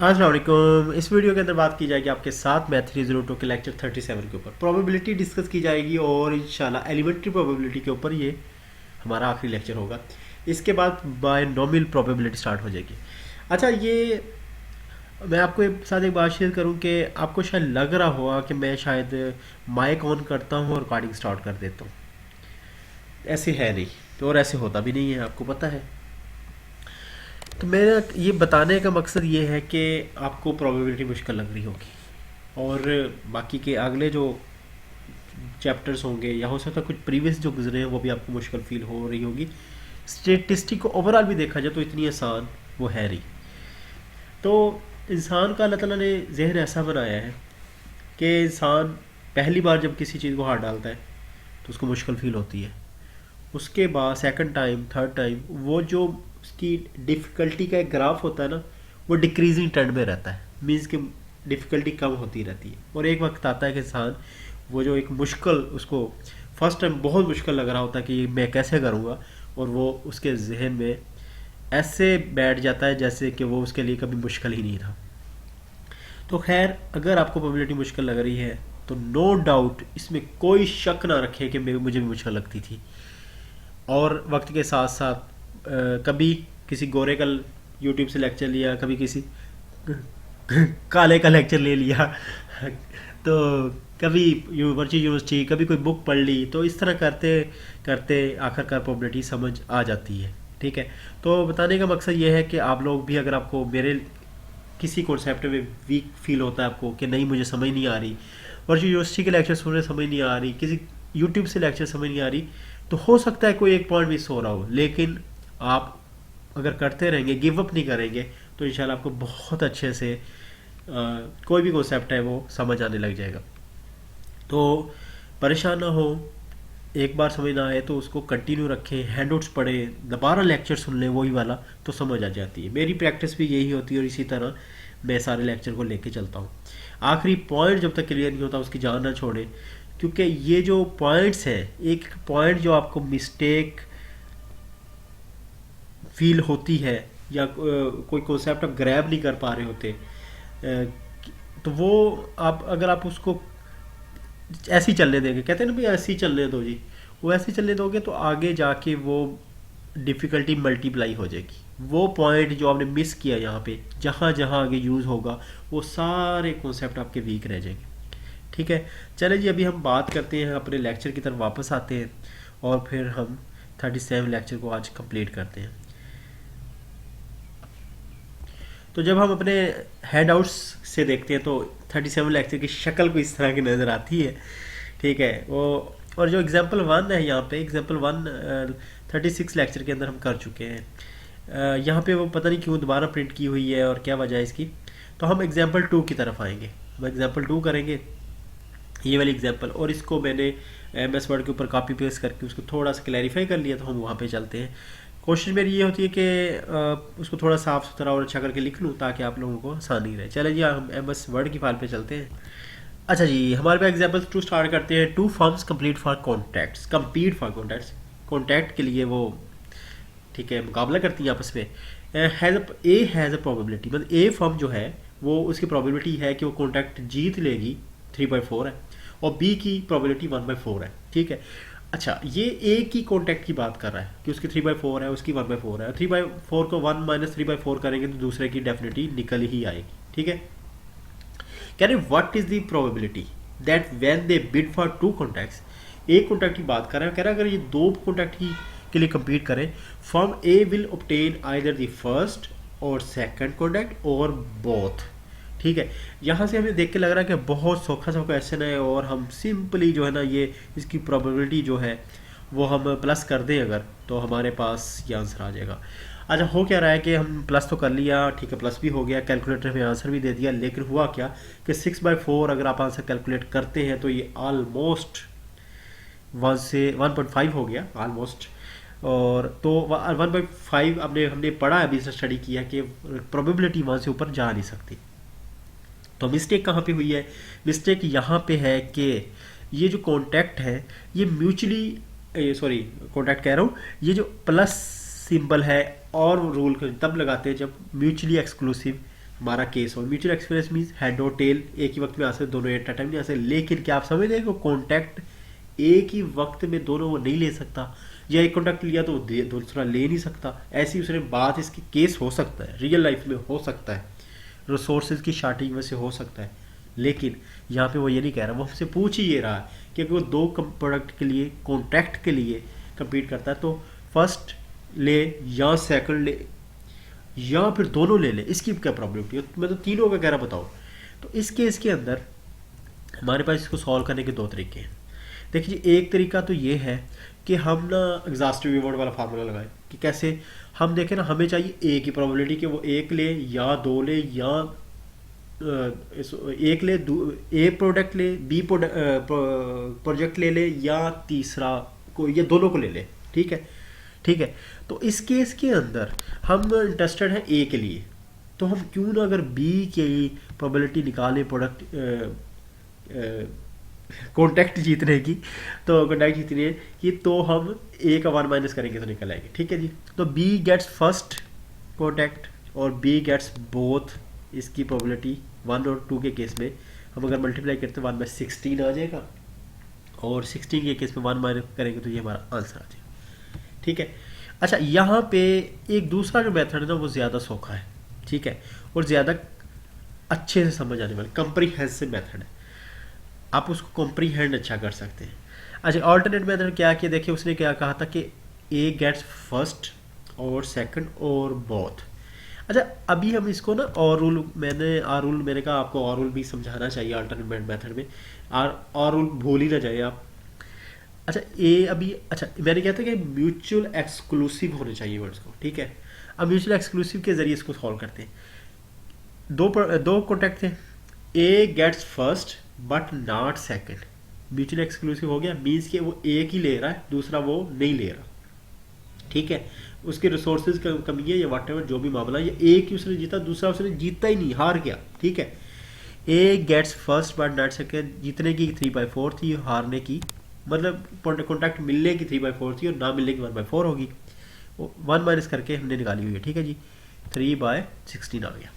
अस्सलाम वालेकुम। इस वीडियो के अंदर बात की जाएगी आपके साथ मैथ 302 के लेक्चर 37 के ऊपर प्रोबेबिलिटी डिस्कस की जाएगी और इंशाल्लाह एलिमेंट्री प्रोबेबिलिटी के ऊपर ये हमारा आखिरी लेक्चर होगा। इसके बाद बायनोमियल प्रोबेबिलिटी स्टार्ट हो जाएगी। अच्छा, ये मैं आपको साथ एक बात शेयर करूं कि आपको शायद लग रहा होगा कि मैं शायद माइक ऑन करता हूं और रिकॉर्डिंग स्टार्ट कर देता हूं। ऐसे है नहीं, तो और ऐसे होता भी नहीं है, आपको पता है। तो मेरा ये बताने का मकसद ये है कि आपको प्रोबेबिलिटी मुश्किल लग रही होगी और बाकी के अगले जो चैप्टर्स होंगे या हो सकता है कुछ प्रीवियस जो गुजरे हैं वो भी आपको मुश्किल फील हो रही होगी। स्टेटिस्टिक को ओवरऑल भी देखा जाए तो इतनी आसान वो है नहीं। तो इंसान का अल्लाह ताला ने जहन ऐसा बनाया है कि इंसान पहली बार जब किसी चीज़ को हाथ डालता है तो उसको मुश्किल फील होती है। उसके बाद सेकंड टाइम, थर्ड टाइम, वो जो उसकी डिफ़िकल्टी का एक ग्राफ होता है ना, वो डिक्रीजिंग ट्रेंड में रहता है। मीन्स कि डिफ़िकल्टी कम होती रहती है और एक वक्त आता है कि इंसान वो जो एक मुश्किल उसको फर्स्ट टाइम बहुत मुश्किल लग रहा होता है कि मैं कैसे करूँगा, और वो उसके जहन में ऐसे बैठ जाता है जैसे कि वो उसके लिए कभी मुश्किल ही नहीं था। तो खैर, अगर आपको प्रोबेबिलिटी मुश्किल लग रही है तो नो डाउट इसमें कोई शक ना रखें कि मुझे भी मुश्किल लगती थी। और वक्त के साथ साथ कभी किसी गोरे का यूट्यूब से लेक्चर लिया, कभी किसी काले का लेक्चर ले लिया तो कभी यूनिवर्सिटी, कभी कोई बुक पढ़ ली, तो इस तरह करते करते आखिरकार प्रोबेबिलिटी समझ आ जाती है। ठीक है, तो बताने का मकसद ये है कि आप लोग भी, अगर आपको मेरे किसी कॉन्सेप्ट में वीक फील होता है आपको कि नहीं मुझे समझ नहीं आ रही, वर्चुअल यूनिवर्सिटी के लेक्चर सुन रहे समझ नहीं आ रही, किसी यूट्यूब से लेक्चर समझ नहीं आ रही, तो हो सकता है कोई एक पॉइंट मिस हो रहा हो, लेकिन आप अगर करते रहेंगे, गिव अप नहीं करेंगे, तो इंशाल्लाह आपको बहुत अच्छे से कोई भी कॉन्सेप्ट है वो समझ आने लग जाएगा। तो परेशान ना हो, एक बार समझ ना आए तो उसको कंटिन्यू रखें, हैंडआउट्स पढ़ें, दोबारा लेक्चर सुन लें वही वाला, तो समझ आ जाती है। मेरी प्रैक्टिस भी यही होती है और इसी तरह मैं सारे लेक्चर को लेके चलता हूँ। आखिरी पॉइंट जब तक क्लियर नहीं होता उसकी जान ना छोड़ें, क्योंकि ये जो पॉइंट्स हैं, एक पॉइंट जो आपको मिस्टेक फील होती है या कोई कॉन्सेप्ट आप ग्रैब नहीं कर पा रहे होते, तो वो आप अगर आप उसको ऐसे ही चलने देंगे, कहते हैं ना भाई ऐसे ही चलने दो जी, वो ऐसे ही चलने दोगे तो आगे जाके वो डिफ़िकल्टी मल्टीप्लाई हो जाएगी। वो पॉइंट जो आपने मिस किया यहाँ पे, जहाँ जहाँ आगे यूज़ होगा वो सारे कॉन्सेप्ट आपके वीक रह जाएंगे। ठीक है, चले जी, अभी हम बात करते हैं अपने लेक्चर की तरफ वापस आते हैं और फिर हम 37 लेक्चर को आज कंप्लीट करते हैं। तो जब हम अपने हैंडआउट्स से देखते हैं तो 37 लेक्चर की शक्ल को इस तरह की नज़र आती है। ठीक है, वो और जो एग्जाम्पल वन है यहाँ पे, एग्जाम्पल वन 36 लेक्चर के अंदर हम कर चुके हैं। यहाँ पे वो पता नहीं क्यों दोबारा प्रिंट की हुई है और क्या वजह है इसकी। तो हम एग्जाम्पल टू की तरफ आएंगे, हम एग्जाम्पल टू करेंगे, ये वाली एग्जाम्पल, और इसको मैंने MS वर्ड के ऊपर कॉपी पेस्ट करके उसको थोड़ा सा क्लैरिफाई कर लिया। तो हम वहाँ पे चलते हैं। कोशिश मेरी ये होती है कि उसको थोड़ा साफ़ सुथरा और अच्छा करके लिख लूँ ताकि आप लोगों को आसानी रहे। चले जी, हम MS वर्ड की फाइल पे चलते हैं। अच्छा जी, हमारे पास एग्जाम्पल टू स्टार्ट करते हैं। Two forms complete for contacts, compete for contacts, contact के लिए वो, ठीक है, मुकाबला करती हैं आपस में। ए हैज़ अ प्रोबेबिलिटी, मतलब ए फॉर्म जो है वो उसकी प्रोबेबिलिटी है कि वो कॉन्टैक्ट जीत लेगी, 3/4 है, और बी की प्रोबेबिलिटी 1/4 है। ठीक है, अच्छा, ये ए की कॉन्टैक्ट की बात कर रहा है कि उसकी 3/4 है, उसकी 1/4 है। 3/4 को 1 - 3/4 करेंगे तो दूसरे की डेफिनेटली निकल ही आएगी। ठीक है, कह रहे what is the probability that when they bid for two contacts, एक कॉन्टैक्ट की बात कर रहे हैं, कह रहा है अगर ये दो कॉन्टैक्ट ही के लिए compete करें, form A will obtain either the first और सेकंड कॉन्टैक्ट और बोथ। ठीक है, यहाँ से हमें देख के लग रहा है कि बहुत सौखा सा क्वेश्चन है और हम सिंपली जो है ना ये इसकी प्रोबेबिलिटी जो है वो हम प्लस कर दें अगर, तो हमारे पास ये आंसर आ जाएगा। अच्छा, हो क्या रहा है कि हम प्लस तो कर लिया, ठीक है, प्लस भी हो गया, कैलकुलेटर में आंसर भी दे दिया, लेकिन हुआ क्या कि 6/4 अगर आप आंसर कैलकुलेट करते हैं तो ये ऑलमोस्ट 1 से 1.5 हो गया ऑलमोस्ट। और तो 1/5 हमने पढ़ा है, अभी से स्टडी किया कि प्रोबेबिलिटी 1 से ऊपर जा नहीं सकती। तो मिस्टेक कहाँ पे हुई है? मिस्टेक यहाँ पे है कि ये जो कॉन्टैक्ट है ये म्यूचुअली, सॉरी कॉन्टैक्ट कह रहा हूँ, ये जो प्लस सिंबल है और रूल को तब लगाते हैं जब म्यूचुअली एक्सक्लूसिव हमारा केस हो। म्यूचुअल एक्सपीरियंस मीन्स हेड और टेल एक ही वक्त में आ सकते, दोनों एट अ टाइम नहीं आ सकते। लेकिन क्या आप समझ रहे हो, कॉन्टैक्ट एक ही वक्त में दोनों वो नहीं ले सकता, या एक कॉन्टैक्ट लिया तो दूसरा ले नहीं सकता। ऐसी उसने बात, इसकी केस हो सकता है, रियल लाइफ में हो सकता है, रिसोर्सेज की शार्टिंग में से हो सकता है। लेकिन यहाँ पे वो ये नहीं कह रहा, वो हमसे पूछ ही ये रहा है कि अगर वो दो प्रोडक्ट के लिए, कॉन्ट्रैक्ट के लिए कम्पीट करता है तो फर्स्ट ले या सेकंड ले या फिर दोनों ले ले, इसकी क्या प्रॉब्लम है। मैं तो तीनों का कह रहा बताओ। तो इस केस के अंदर हमारे पास इसको सॉल्व करने के दो तरीके हैं। देखिए, एक तरीका तो ये है कि हम ना एग्जॉस्टिव रिवॉर्ड वाला फार्मूला लगाएं कि कैसे हम देखें ना, हमें चाहिए ए की प्रोबेबिलिटी कि वो एक ले या दो ले या एक ले, ए प्रोडक्ट ले, बी प्रोजेक्ट ले ले, या तीसरा को, ये दोनों को ले ले। ठीक है, ठीक है। तो इस केस के अंदर हम इंटरेस्टेड हैं ए के लिए, तो हम क्यों ना अगर बी की प्रोबेबिलिटी निकालें प्रोडक्ट कॉन्टैक्ट जीतने की, तो कॉन्टैक्ट जीतने की, तो हम ए का 1 माइनस करेंगे तो निकल आएगी। ठीक है जी। तो बी गेट्स फर्स्ट कॉन्टैक्ट और बी गेट्स बोथ, इसकी प्रोबेबिलिटी 1 और 2 के केस में हम अगर मल्टीप्लाई करते हैं 1/16 आ जाएगा, और 16 के केस में 1 माइनस करेंगे तो ये हमारा आंसर आ जाएगा। ठीक है। अच्छा, यहाँ पे एक दूसरा जो मेथड है ना वो ज़्यादा सौखा है, ठीक है, और ज़्यादा अच्छे से समझ आने वाला कॉम्प्रीहेंसिव मेथड है। आप उसको कॉम्प्रीहेंड अच्छा कर सकते हैं। अच्छा, ऑल्टरनेट मेथड क्या किया, देखिए उसने क्या कहा था कि ए गेट्स फर्स्ट और सेकंड और बोथ। अच्छा, अभी हम इसको ना और रूल, मैंने कहा आपको और रूल भी समझाना चाहिए अल्टरनेट मेथड में, और रूल भूल ही ना जाए आप। अच्छा, ए अभी, अच्छा मैंने कहा था कि म्यूचुअल एक्सक्लूसिव होने चाहिए वर्ड्स को। ठीक है, अब म्यूचुअल एक्सक्लूसिव के जरिए इसको सॉल्व करते हैं। दो कॉन्टैक्ट थे, A gets first but not second. Mutual exclusive हो गया, मीन्स कि वो एक ही ले रहा है, दूसरा वो नहीं ले रहा। ठीक है, उसके रिसोर्सेज की कमी है या वट एवर जो भी मामला है, ये एक ही उसने जीता, दूसरा उसने जीता ही नहीं, हार गया। ठीक है, A gets first but not second, जीतने की 3/4 थी, हारने की मतलब कॉन्टैक्ट मिलने की 3/4 थी और ना मिलने की 1/4 होगी। 1 माइनस करके हमने निकाली हुई है। ठीक है जी, 3/16 आ गया।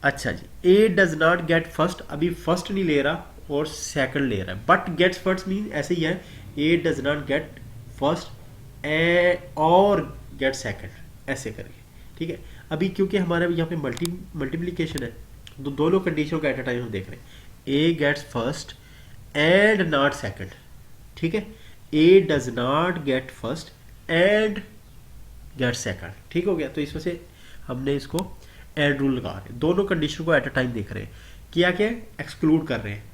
अच्छा जी, ए डज नॉट गेट फर्स्ट, अभी फर्स्ट नहीं ले रहा और सेकंड ले रहा है, बट गेट्स फर्स्ट मीन ऐसे ही है, A does not get first और गेट सेकंड, ऐसे करके। ठीक है, अभी क्योंकि हमारे यहाँ पे मल्टीप्लीकेशन है, तो दोनों कंडीशनों का एट अ टाइम हम देख रहे हैं। A gets first and not second. ठीक है, A does not get first and get second. ठीक हो गया, तो इस वजह से हमने इसको एंड रूल लगा रहे हैं, दोनों कंडीशन को एट अ टाइम देख रहे हैं, क्या क्या एक्सक्लूड कर रहे हैं।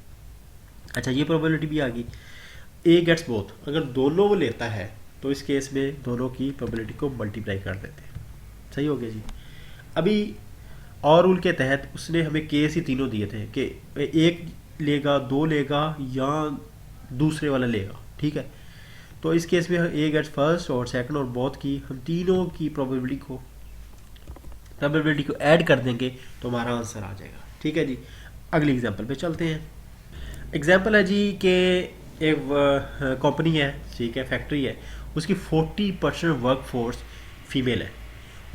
अच्छा, ये प्रोबेबिलिटी भी आ गई, ए गेट्स बोथ, अगर दोनों वो लेता है तो इस केस में दोनों की प्रोबेबिलिटी को मल्टीप्लाई कर देते हैं। सही हो गया जी। अभी और रूल के तहत उसने हमें केस ही तीनों दिए थे कि एक लेगा, दो लेगा या दूसरे वाला लेगा। ठीक है, तो इस केस में ए गेट्स फर्स्ट और सेकंड और बोथ की, हम तीनों की प्रोबेबिलिटी को ऐड कर देंगे तो हमारा आंसर आ जाएगा। ठीक है जी, अगली एग्जांपल पे चलते हैं। एग्जांपल है जी कि एक कंपनी है, ठीक है, फैक्ट्री है, उसकी 40% वर्कफोर्स फीमेल है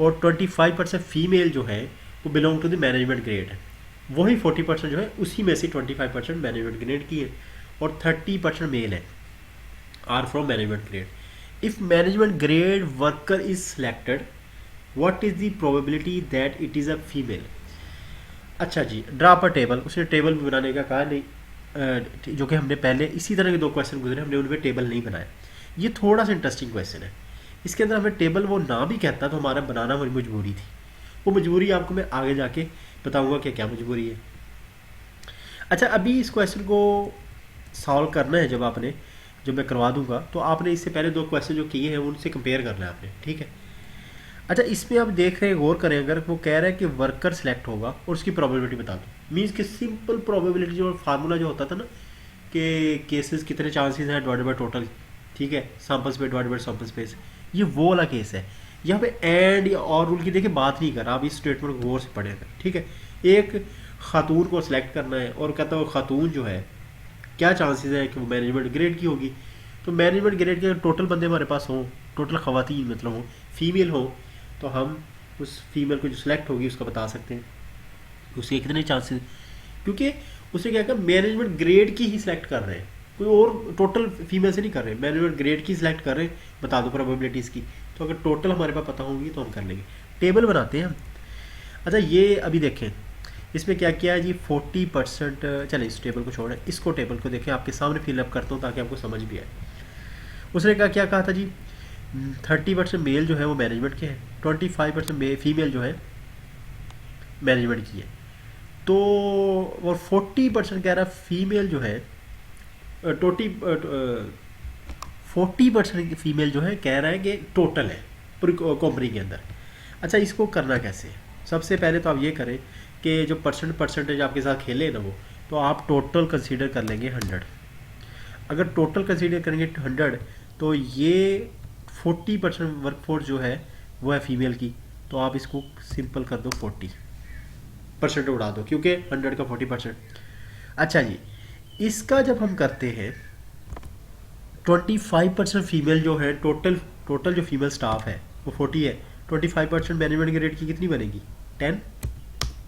और 25% फीमेल जो है वो belong to the management grade है। वही 40% जो है उसी में से 25% मैनेजमेंट ग्रेड की है और 30% मेल है, are from management grade. If management grade worker is selected, what is the probability that it is a female. अच्छा जी, ड्रा अप अ टेबल, उसने टेबल भी बनाने का कहा नहीं, जो कि हमने पहले इसी तरह के 2 क्वेश्चन गुजरे, हमने उनमें टेबल नहीं बनाया। ये थोड़ा सा इंटरेस्टिंग क्वेश्चन है, इसके अंदर हमें टेबल वो ना भी कहता तो हमारा बनाना हमारी मजबूरी थी। वो मजबूरी आपको मैं आगे जाके बताऊंगा कि क्या मजबूरी है। अच्छा, अभी इस क्वेश्चन को सॉल्व करना है, जब मैं करवा दूंगा तो आपने इससे पहले 2 क्वेश्चन जो किए हैं उनसे कंपेयर करना है आपने। ठीक है, अच्छा इसमें आप देख रहे हैं, गौर करें, अगर वो कह रहा है कि वर्कर सेलेक्ट होगा और उसकी प्रोबेबिलिटी बता दो, मीन्स कि सिंपल प्रोबेबिलिटी जो फार्मूला जो होता था ना कि केसेस कितने चांसेस हैं डिवाइडेड बाय टोटल, ठीक है, sample space divided by sample space, ये वो वाला केस है। यहाँ पे एंड या और रूल की देखिए बात नहीं कर रहा, आप इस स्टेटमेंट को गौर से पढ़ेगा। ठीक है, एक खातून को सिलेक्ट करना है और कहता है वो खातून जो है क्या चांसेस है कि वो मैनेजमेंट ग्रेड की होगी। तो मैनेजमेंट ग्रेड के टोटल बंदे हमारे पास हों, टोटल खवातीन मतलब हो, फीमेल हो, तो हम उस फीमेल को जो सिलेक्ट होगी उसका बता सकते हैं उसके कितने चांसेस, क्योंकि उसने क्या कहा मैनेजमेंट ग्रेड की ही सिलेक्ट कर रहे हैं, कोई और टोटल फीमेल से नहीं कर रहे, मैनेजमेंट ग्रेड की सिलेक्ट कर रहे हैं, बता दो प्रोबेबिलिटीज़ की। तो अगर टोटल हमारे पास पता होंगी तो हम कर लेंगे। टेबल बनाते हैं हम। अच्छा ये अभी देखें इसमें क्या किया है जी 40%। चलें इस टेबल को छोड़ें, इसको टेबल को देखें, आपके सामने फिलअप करता हूँ ताकि आपको समझ भी आए। उसने क्या कहा था जी 30% मेल जो है वो मैनेजमेंट के हैं, 25% फीमेल जो है मैनेजमेंट की है। तो और 40% कह रहा है फीमेल जो है 40% फीमेल जो है कह रहा है कि टोटल है पूरी कंपनी के अंदर। अच्छा इसको करना कैसे है? सबसे पहले तो आप ये करें कि जो परसेंटेज आपके साथ खेले ना वो, तो आप टोटल कंसीडर कर लेंगे 100। अगर टोटल कंसीडर करेंगे 100 तो ये 40% वर्कफोर्स जो है वो है फीमेल की, तो आप इसको सिंपल कर दो 40% उड़ा दो, क्योंकि 100 का 40%। अच्छा जी इसका जब हम करते हैं 25% फीमेल जो है, टोटल जो फीमेल स्टाफ है वो 40 है, 25% मैनेजमेंट के रेट की कितनी बनेगी 10।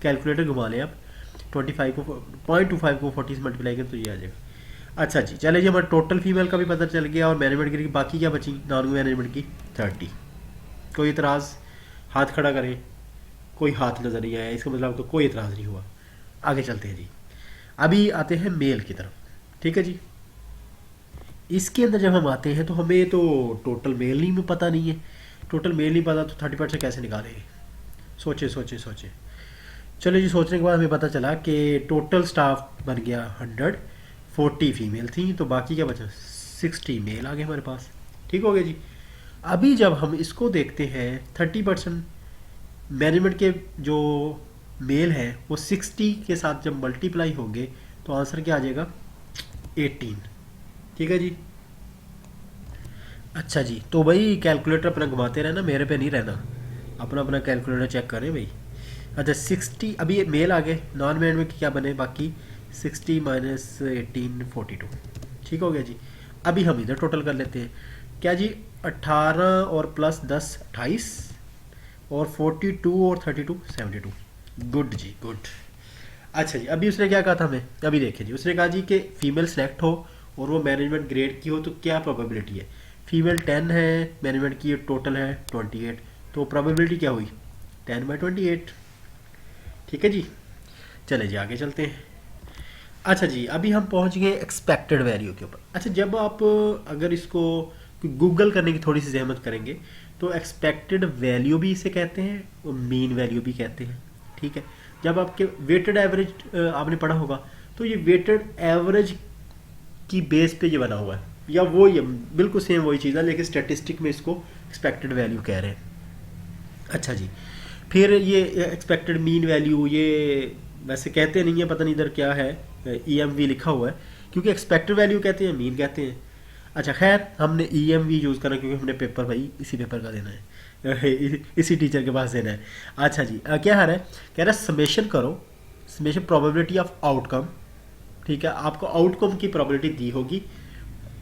कैलकुलेटर घुमा लें आप, 25 को 0.25 को 40 से मल्टीप्लाई करें तो ये आ जाएगा। अच्छा जी चले जी हमारा टोटल फीमेल का भी पता चल गया और मैनेजमेंट की बाकी क्या बची नॉन मैनेजमेंट की 30। कोई इतराज़? हाथ खड़ा करें। कोई हाथ नज़र नहीं आया, इसका मतलब तो कोई इतराज़ नहीं हुआ। आगे चलते हैं जी, अभी आते हैं मेल की तरफ। ठीक है जी, इसके अंदर जब हम आते हैं तो हमें तो टोटल मेल नहीं में पता नहीं है, टोटल मेल नहीं पता तो 30% कैसे निकालेंगे? सोचे सोचे सोचे। चलो जी सोचने के बाद हमें पता चला कि टोटल स्टाफ बन गया 100, 40 फीमेल थी तो बाकी क्या बचा 60 मेल आ गए हमारे पास। ठीक हो गया जी। अभी जब हम इसको देखते हैं 30% मैनेजमेंट के जो मेल है वो 60 के साथ जब मल्टीप्लाई होंगे तो आंसर क्या आ जाएगा 18। ठीक है जी। अच्छा जी तो भाई कैलकुलेटर अपना घुमाते रहना, मेरे पे नहीं रहना, अपना अपना कैलकुलेटर चेक करें भाई। अच्छा 60 अभी ये मेल आ गए, नॉन मेल में क्या बने बाकी 60 माइनस 18 42। ठीक हो गया जी। अभी हम इधर टोटल कर लेते हैं क्या जी 18 और प्लस 10 28 और 42 और 32 72। गुड जी गुड। अच्छा जी अभी उसने क्या कहा था हमें, अभी देखिए जी उसने कहा जी कि फीमेल सेलेक्ट हो और वो मैनेजमेंट ग्रेड की हो तो क्या प्रोबेबिलिटी है। फीमेल 10 है, मैनेजमेंट की टोटल है 28, तो प्रोबेबिलिटी क्या हुई 10/28। ठीक है जी। चले जी आगे चलते हैं। अच्छा जी अभी हम पहुंच गए एक्सपेक्टेड वैल्यू के ऊपर। अच्छा जब आप अगर इसको गूगल करने की थोड़ी सी जहमत करेंगे तो एक्सपेक्टेड वैल्यू भी इसे कहते हैं और मीन वैल्यू भी कहते हैं। ठीक है, जब आपके वेटेड एवरेज आपने पढ़ा होगा तो ये वेटेड एवरेज की बेस पे ये बना हुआ है, या वो ये बिल्कुल सेम वही चीज़ है लेकिन स्टैटिस्टिक में इसको एक्सपेक्टेड वैल्यू कह रहे हैं। अच्छा जी फिर ये एक्सपेक्टेड मीन वैल्यू ये वैसे कहते नहीं है, पता नहीं इधर क्या है EMV लिखा हुआ है, क्योंकि एक्सपेक्टेड वैल्यू कहते हैं मीन कहते हैं। अच्छा खैर हमने EMV यूज़ करना क्योंकि हमने पेपर भाई इसी पेपर का देना है इसी टीचर के पास देना है। अच्छा जी क्या है कह रहा है समेशन करो, समेशन प्रोबेबिलिटी ऑफ आउटकम। ठीक है, आपको आउटकम की प्रोबेबिलिटी दी होगी,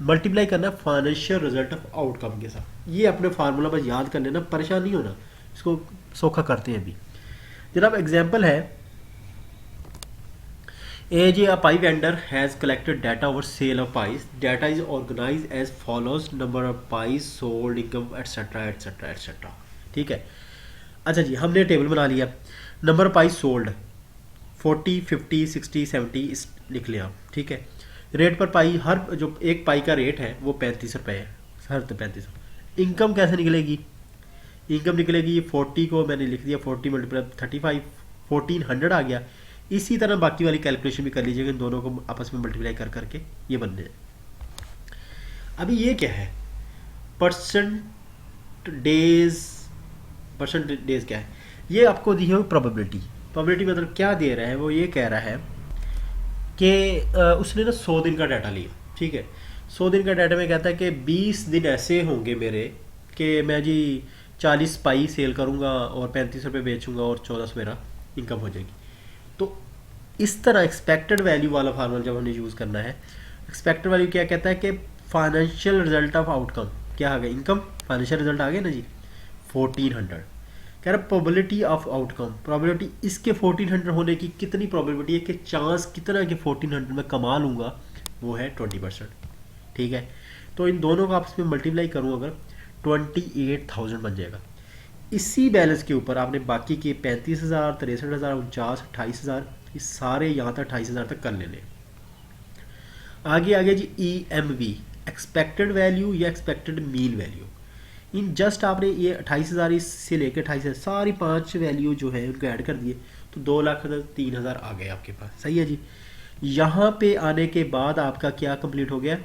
मल्टीप्लाई करना फाइनेंशियल रिजल्ट ऑफ आउटकम के साथ। ये अपने फार्मूला बस याद कर लेना, परेशान नहीं होना, इसको सौखा करते हैं अभी। जनाब एग्जांपल है a pie vendor has collected data over sale of pies. Data is organized as follows: number of pies sold, income, etc etc etc। ठीक है। अच्छा जी हमने टेबल बना लिया, नंबर ऑफ पाइज सोल्ड 40 50 60 70 इस लिख लिया। ठीक है, रेट पर पाई, हर जो एक पाई का रेट है वो 35 रुपये है, हर 35। इनकम कैसे निकलेगी, इनकम निकलेगी 40 को मैंने लिख दिया 40 मल्टीप्लाई 35 1400 आ गया। इसी तरह बाकी वाली कैलकुलेशन भी कर लीजिएगा, इन दोनों को आपस में मल्टीप्लाई कर करके ये बनने हैं। अभी ये क्या है परसेंटेज क्या है, ये आपको दी है प्रोबेबिलिटी मतलब क्या दे रहा है, वो ये कह रहा है कि उसने ना 100 दिन का डाटा लिया। ठीक है, 100 दिन का डाटा में कहता है कि 20 दिन ऐसे होंगे मेरे कि मैं जी 40 पाई सेल करूँगा और 35 रुपये बेचूंगा और 1400 मेरा इनकम हो जाएगी। तो इस तरह एक्सपेक्टेड वैल्यू वाला फार्मूला जब हमने यूज़ करना है, एक्सपेक्टेड वैल्यू क्या कहता है कि फाइनेंशियल रिजल्ट ऑफ आउटकम क्या आ गया, इनकम फाइनेंशियल रिजल्ट आ गया ना जी 1400। कह रहा प्रोबेबिलिटी ऑफ आउटकम, प्रोबेबिलिटी इसके 1400 होने की कितनी प्रोबेबिलिटी है कि चांस कितना कि 1400 में कमा लूँगा, वो है 20%। ठीक है, तो इन दोनों को आपस में मल्टीप्लाई करूँ अगर 28,000 बन जाएगा। इसी बैलेंस के ऊपर आपने बाकी के 35,000, 63,000, 49, 28,000, ये सारे यहाँ तक 28,000 तक कर लेने। आगे आगे जी EMV, एक्सपेक्टेड वैल्यू या expected mean value. In just आपने ये 28,000 इससे लेकर 28,000 सारी 5 वैल्यू जो है उनको ऐड कर दिए तो 2,03,000 आ गए आपके पास। सही है जी। यहाँ पे आने के बाद आपका क्या कंप्लीट हो गया,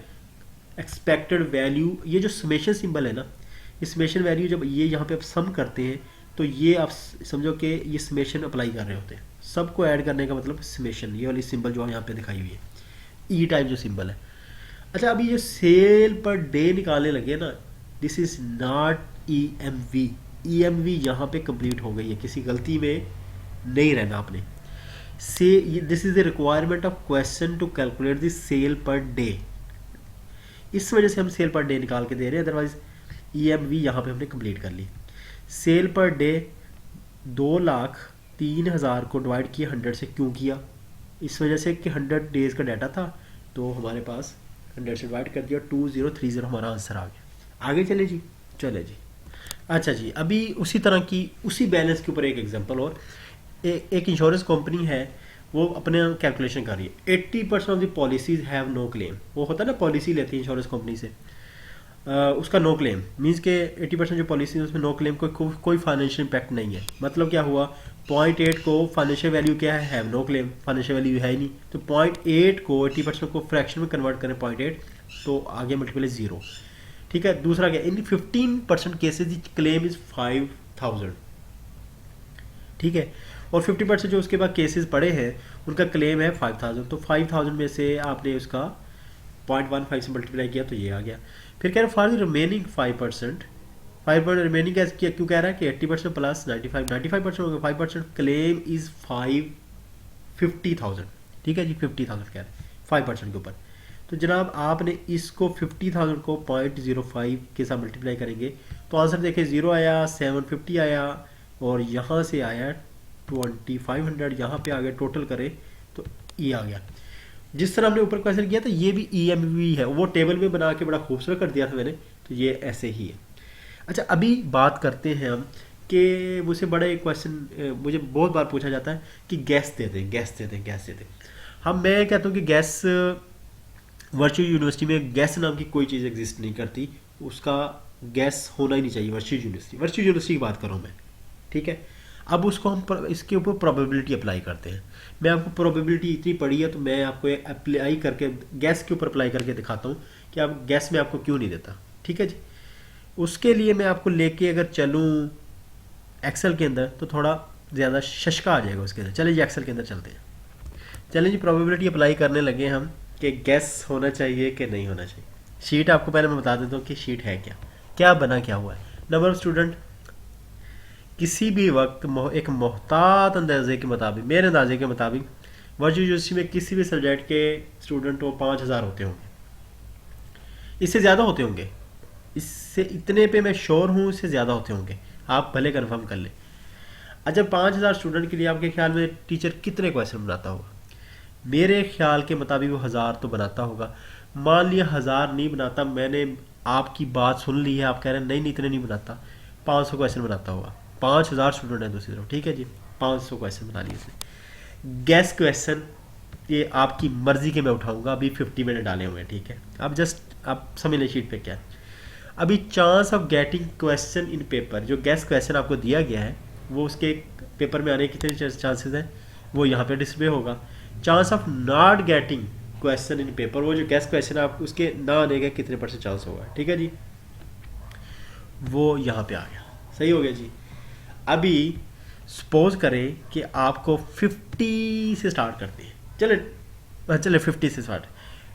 एक्सपेक्टेड वैल्यू। ये जो समेशन सिंबल है ना, ये समेशन वैल्यू जब ये यहाँ पे आप सम करते हैं तो ये आप समझो कि ये समेशन अप्लाई कर रहे होते हैं। सबको ऐड करने का मतलब समेशन, ये वाली सिंबल जो यहाँ पे दिखाई हुई है ई टाइप जो सिंबल है। अच्छा, अभी ये सेल पर डे निकालने लगे ना, this is not EMV। EMV यहाँ पे कंप्लीट हो गई है, किसी गलती में नहीं रहना आपने। Say this is the requirement of question to calculate the sale per day, इस वजह से हम सेल पर डे निकाल के दे रहे हैं, अदरवाइज EMV यहाँ पे हमने कंप्लीट कर ली। सेल पर डे 2,03,000 को डिवाइड किया 100 से, क्यों किया, इस वजह से कि 100 डेज का डाटा था तो हमारे पास 100 से डिवाइड कर दिया, 2030 हमारा आंसर आ गया। आगे चले जी, चले जी। अच्छा जी, अभी उसी तरह की उसी बैलेंस के ऊपर एक एग्जांपल और एक इंश्योरेंस कंपनी है, वो अपने कैलकुलेशन कर रही है 80% of the policies have no claim. वो होता है ना, पॉलिसी लेती है इंश्योरेंस कंपनी से, उसका नो क्लेम मीन्स के 80% जो पॉलिसी है उसमें नो क्लेम, कोई फाइनेंशियल इम्पैक्ट नहीं है। मतलब क्या हुआ, 0.8 को फाइनेंशियल वैल्यू क्या है, have no claim, financial value है ही नहीं, तो 0.8 को 80% को फ्रैक्शन में कन्वर्ट करें 0.8 तो आगे मल्टीपल 0। ठीक है, दूसरा क्या, इन 15% केसेज क्लेम इज 5,000। ठीक है, और 50% जो उसके बाद केसेस पड़े हैं उनका क्लेम है 5,000, तो 5,000 में से आपने उसका 0.15 से मल्टीप्लाई किया तो ये आ गया। फिर कह रहे फॉर द रिमेनिंग 5%, 5% रिमेनिंग कैसे किया, क्यों कह रहा है कि 80% प्लस 95% हो गया, 5% क्लेम इज 50,000। ठीक है जी, 50,000 कह रहे हैं 5% के ऊपर। तो जनाब आपने इसको 50,000 को 0.05 के साथ मल्टीप्लाई करेंगे तो आंसर देखें 0 आया, 750 आया और यहाँ से आया 2500, यहाँ पे आ गया, टोटल करें तो ये आ गया। जिस तरह हमने ऊपर क्वेश्चन किया था ये भी EMV है, वो टेबल में बना के बड़ा खूबसूरत कर दिया था मैंने, तो ये ऐसे ही है। अच्छा, अभी बात करते हैं हम कि मुझसे बड़ा एक क्वेश्चन मुझे बहुत बार पूछा जाता है कि गैस दे दें, गैस दे दें, गैस दे दें। हम मैं कहता हूँ कि गैस वर्चुअल यूनिवर्सिटी में गैस नाम की कोई चीज़ एग्जिस्ट नहीं करती, उसका गैस होना ही नहीं चाहिए वर्चुअल यूनिवर्सिटी की बात करूँ मैं। ठीक है, अब उसको हम इसके ऊपर प्रोबेबिलिटी अप्लाई करते हैं। मैं आपको प्रोबेबिलिटी इतनी पड़ी है तो मैं आपको अप्लाई करके गैस के ऊपर अप्लाई करके दिखाता हूँ कि आप गैस में आपको क्यों नहीं देता। ठीक है जी, उसके लिए मैं आपको लेके अगर चलूँ एक्सेल के अंदर तो थोड़ा ज़्यादा शशका आ जाएगा उसके अंदर। चलिए जी एक्सेल के अंदर चलते हैं। चलिए जी, प्रोबेबिलिटी अप्लाई करने लगे हम कि गैस होना चाहिए कि नहीं होना चाहिए। शीट आपको पहले मैं बता देता हूँ कि शीट है क्या, क्या बना क्या हुआ है। नंबर ऑफ स्टूडेंट किसी भी वक्त एक मोहतात अंदाजे के मुताबिक, मेरे अंदाजे के मुताबिक वर्चुअल यूनिवर्सिटी में किसी भी सब्जेक्ट के स्टूडेंट वो 5,000 होते होंगे, इससे ज़्यादा होते होंगे, इससे इतने पे मैं श्योर हूँ, इससे ज़्यादा होते होंगे, आप भले कंफर्म कर लें। अच्छा, 5,000 स्टूडेंट के लिए आपके ख्याल में टीचर कितने क्वेश्चन बनाता होगा? मेरे ख्याल के मुताबिक वो 1,000 तो बनाता होगा। मान लिया 1,000 नहीं बनाता, मैंने आपकी बात सुन ली है, आप कह रहे हैं नहीं नहीं इतने नहीं बनाता, 500 क्वेश्चन बनाता होगा। 5,000 स्टूडेंट हैं दूसरी तरफ। ठीक है जी, 500 क्वेश्चन बना लिए इसने। गैस क्वेश्चन ये आपकी मर्जी के मैं उठाऊंगा, अभी 50 मैंने डाले हुए हैं। ठीक है, अब जस्ट आप समझ लें शीट पे क्या है। अभी chance of getting question in paper, जो गैस क्वेश्चन आपको दिया गया है वो उसके पेपर में आने के कितने चांसेस हैं वो यहाँ पे डिस्प्ले होगा। Chance of not getting question in paper, वो जो गैस क्वेश्चन आप उसके ना आने का कितने % चांस होगा। ठीक है जी, वो यहाँ पे आ गया। सही हो गया जी। अभी सपोज करें कि आपको 50 से स्टार्ट करते हैं, चले 50 से स्टार्ट,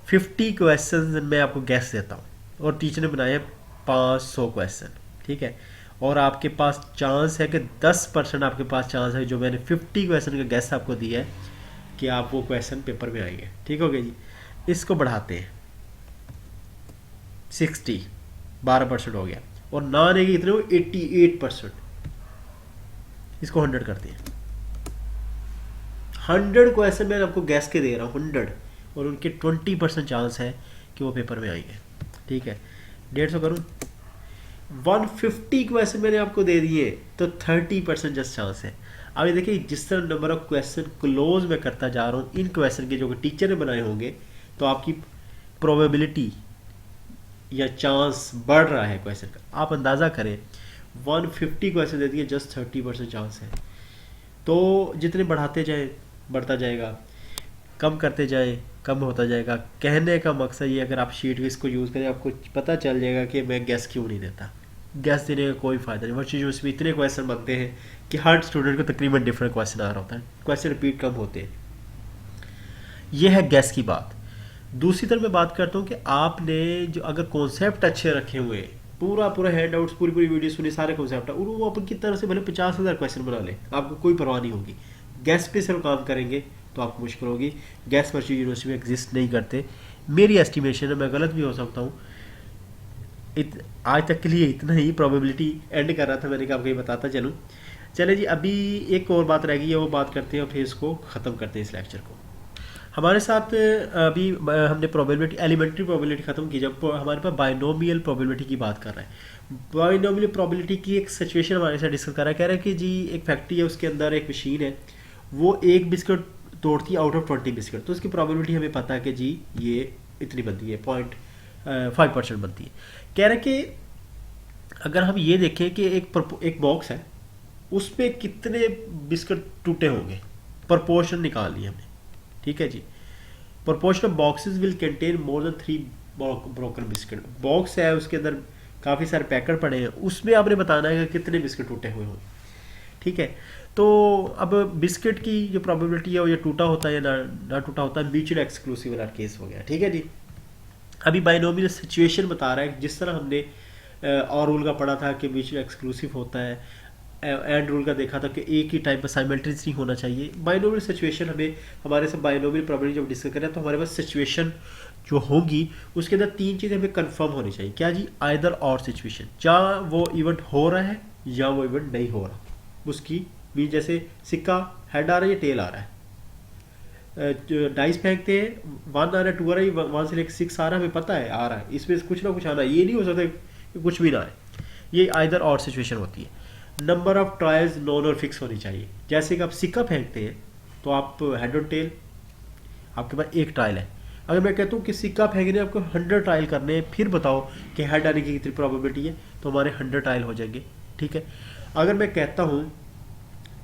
50 क्वेश्चन मैं आपको गैस देता हूँ और टीचर ने बनाए 500 क्वेश्चन। ठीक है, और आपके पास चांस है कि 10% आपके पास चांस है, जो मैंने 50 क्वेश्चन का गैस आपको दिया है कि आप वो क्वेश्चन पेपर में आएंगे। ठीक हो गया जी, इसको बढ़ाते हैं 60, 12% हो गया, और ना आने की कितने हो 88%। इसको 100 करते हैं। 100 क्वेश्चन मैं आपको गैस के दे रहा हूँ 100, और उनके 20% चांस है कि वो पेपर में आएंगे। ठीक है, 150 करूँ, 150 क्वेश्चन मैंने आपको दे दिए तो 30% जस्ट चांस है। अब ये देखिए जिस तरह नंबर ऑफ क्वेश्चन क्लोज मैं करता जा रहा हूँ इन क्वेश्चन के जो कि टीचर ने बनाए होंगे, तो आपकी प्रोबेबिलिटी या चांस बढ़ रहा है क्वेश्चन का। आप अंदाज़ा करें 150 क्वेश्चन दे दिए, जस्ट 30% चांस है। तो जितने बढ़ाते जाए बढ़ता जाएगा, कम करते जाए कम होता जाएगा। कहने का मकसद ये, अगर आप शीट इसको यूज़ करें आपको पता चल जाएगा कि मैं गैस क्यों नहीं देता। गैस देने का कोई फ़ायदा नहीं। वर्चुअल यूनिवर्सिटी में इतने क्वेश्चन बनते हैं कि हर स्टूडेंट को तकरीबन डिफरेंट क्वेश्चन आ रहा होता है, क्वेश्चन रिपीट कम होते हैं। ये है गैस की बात। दूसरी तरफ मैं बात करता हूँ कि आपने जो अगर कॉन्सेप्ट अच्छे रखे हुए हैं, पूरा हैंड आउट्स पूरी वीडियो सुनी, सारे कॉन्सेप्ट, और वो अपन की तरफ से भले 50,000 क्वेश्चन बना ले, आपको कोई परवाह नहीं होगी। गैस पे सिर्फ काम करेंगे तो आपको मुश्किल होगी। गैस वर्चुअल यूनिवर्सिटी में एग्जिस्ट नहीं करते, मेरी एस्टिमेशन है, मैं गलत भी हो सकता हूँ। आज तक के लिए इतना ही, प्रोबेबिलिटी एंड कर रहा था मैंने कहा आपको ये बताता चलूँ। चले जी, अभी एक और बात रह गई है, वो बात करते हैं और फिर इसको ख़त्म करते हैं इस लेक्चर को। हमारे साथ अभी हमने प्रोबेबिलिटी, एलिमेंट्री प्रोबेबिलिटी ख़त्म की, जब हमारे पास बाइनोमियल प्रोबेबिलिटी की बात कर रहा है। बाइनोमियल प्रोबेबिलिटी की एक सिचुएशन हमारे साथ डिस्कस कर रहा है। कह रहा है कि जी एक फैक्ट्री है, उसके अंदर एक मशीन है, वो एक बिस्किट तोड़ती है आउट ऑफ 20 बिस्किट, तो उसकी प्रोबेबिलिटी हमें पता है कि जी ये इतनी बनती है, 0.5% बनती है। कह रहे कि अगर हम ये देखें कि एक बॉक्स है, उस पर कितने बिस्किट टूटे होंगे, प्रोपोर्शन निकाल लिया हमने। ठीक है जी, proportion of boxes will contain more than 3 broken biscuit. Box है, उसके अंदर काफ़ी सारे पैकेट पड़े हैं, उसमें आपने बताना है कि कितने बिस्किट टूटे हुए हों। ठीक है, तो अब बिस्किट की जो प्रोबेबिलिटी है वो ये टूटा होता है या ना टूटा होता है, म्यूचुअल एक्सक्लूसिव वाला केस हो गया। ठीक है जी, अभी बाइनोमियल सिचुएशन बता रहा है, जिस तरह हमने और रूल का पढ़ा था कि म्यूचुअल एक्सक्लूसिव होता है, एंड रूल का देखा था कि एक ही टाइम पर साइमल्टेनियसली होना चाहिए। बाइनोमियल सिचुएशन हमें, हमारे से बाइनोमियल प्रोबेबिलिटी जब डिस्कस करें तो हमारे पास सिचुएशन जो होगी उसके अंदर 3 चीज़ें हमें कंफर्म होनी चाहिए। क्या जी? आइदर और सिचुएशन, जहाँ वो इवेंट हो रहा है या वो इवेंट नहीं हो रहा, उसकी भी, जैसे सिक्का हेड आ रहा है या टेल आ रहा है, डाइस फेंकते हैं, 1 आ रहा है 2 आ रहा है, 1 से लेकर 6 आ रहा है, हमें पता है आ रहा है, इसमें कुछ ना कुछ आना है, ये नहीं हो सकता कि कुछ भी ना आए। ये आइदर और सिचुएशन होती है। नंबर ऑफ ट्रायल्स नॉन और फिक्स होनी चाहिए। जैसे कि आप सिक्का फेंकते हैं तो आप हेड और टेल, आपके पास एक ट्रायल है। अगर मैं कहता हूँ कि सिक्का फेंकने आपको 100 ट्रायल करने हैं, फिर बताओ कि हेड आने की कितनी प्रोबेबिलिटी है, तो हमारे 100 ट्रायल हो जाएंगे। ठीक है, अगर मैं कहता हूँ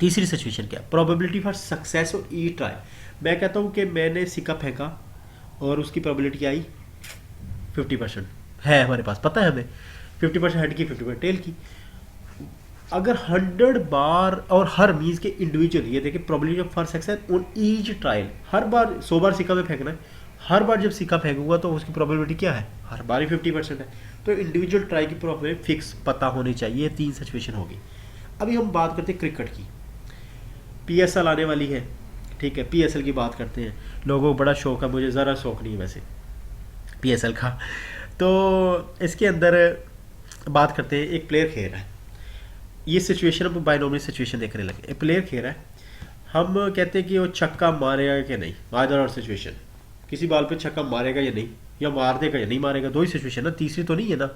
तीसरी सिचुएशन क्या, प्रोबेबिलिटी फॉर सक्सेस और ई ट्रायल, मैं कहता हूँ कि मैंने सिक्का फेंका और उसकी प्रोबेबिलिटी आई 50% है हमारे पास, पता है हमें 50% हेड की 50% टेल की। अगर 100 बार, और हर मीन्स के इंडिविजुअल, ये देखिए probability for success on each trial, हर बार 100 बार सिक्का में फेंकना है, हर बार जब सिक्का फेंकूंगा तो उसकी प्रोबेबिलिटी क्या है, हर बार ही 50% है। तो इंडिविजुअल ट्राई की प्रोबेबिलिटी फिक्स पता होनी चाहिए। 3 सिचुएशन होगी। अभी हम बात करते हैं क्रिकेट की, PSL आने वाली है। ठीक है, PSL की बात करते हैं। लोगों को बड़ा शौक है, मुझे ज़रा शौक नहीं है वैसे PSL का। तो इसके अंदर बात करते हैं, एक प्लेयर खेल रहा है, ये सिचुएशन हम बाइनोमियल सिचुएशन देखने लगे। एक प्लेयर खेल रहा है, हम कहते हैं कि वो छक्का मारेगा कि नहीं, आइदर और सिचुएशन, किसी बॉल पे छक्का मारेगा या नहीं, या मार देगा या नहीं मारेगा, 2 ही सिचुएशन ना, तीसरी तो नहीं है ना।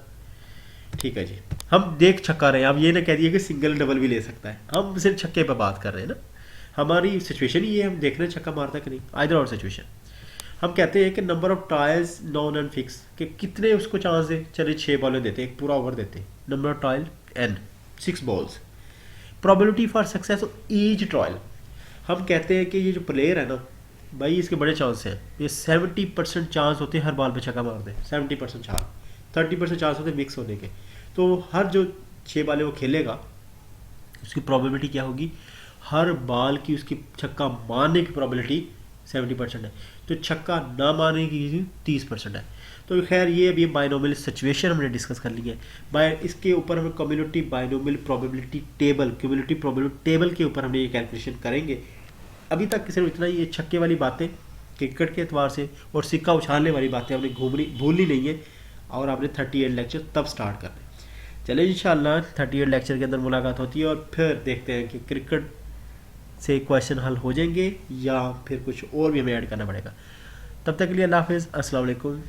ठीक है जी, हम देख छक्का रहे हैं, अब ये ना कह दिए कि सिंगल डबल भी ले सकता है, हम सिर्फ छक्के पर बात कर रहे हैं ना, हमारी सिचुएशन ही है, हम देख रहे हैं छक्का मारता कि नहीं, आइदर और सिचुएशन। हम कहते हैं कि number of trials non and fix, कि कितने उसको चांस दे, चलिए 6 बॉलें देते, एक पूरा ओवर देते, number of trial n 6 balls. Probability for success of each trial, हम कहते हैं कि ये जो प्लेयर है ना भाई, इसके बड़े चांस हैं, ये 70% चांस होते हैं हर बॉल पे छक्का मार दे, 70% चांस, 30% चांस होते हैं मिक्स होने के। तो हर जो 6 बॉलें वो खेलेगा उसकी प्रोबेबिलिटी क्या होगी, हर बॉल की उसकी छक्का मारने की प्रोबेबिलिटी 70% है, तो छक्का ना मारने की 30% है। तो खैर ये अभी बाइनोमियल सिचुएशन हमने डिस्कस कर ली है। इसके ऊपर हम community binomial probability table, community probability table के ऊपर हमने ये कैलकुलेशन करेंगे। अभी तक सिर्फ इतना ही, ये छक्के वाली बातें क्रिकेट के एतबार से और सिक्का उछालने वाली बातें हमने भूलनी नहीं है, और आपने 38 लेक्चर तब स्टार्ट करने। चलिए इंशाल्लाह 38 लेक्चर के अंदर मुलाकात होती है और फिर देखते हैं कि क्रिकेट से क्वेश्चन हल हो जाएंगे या फिर कुछ और भी हमें ऐड करना पड़ेगा। तब तक के लिए अल्लाह हाफिज़, अस्सलाम वालेकुम।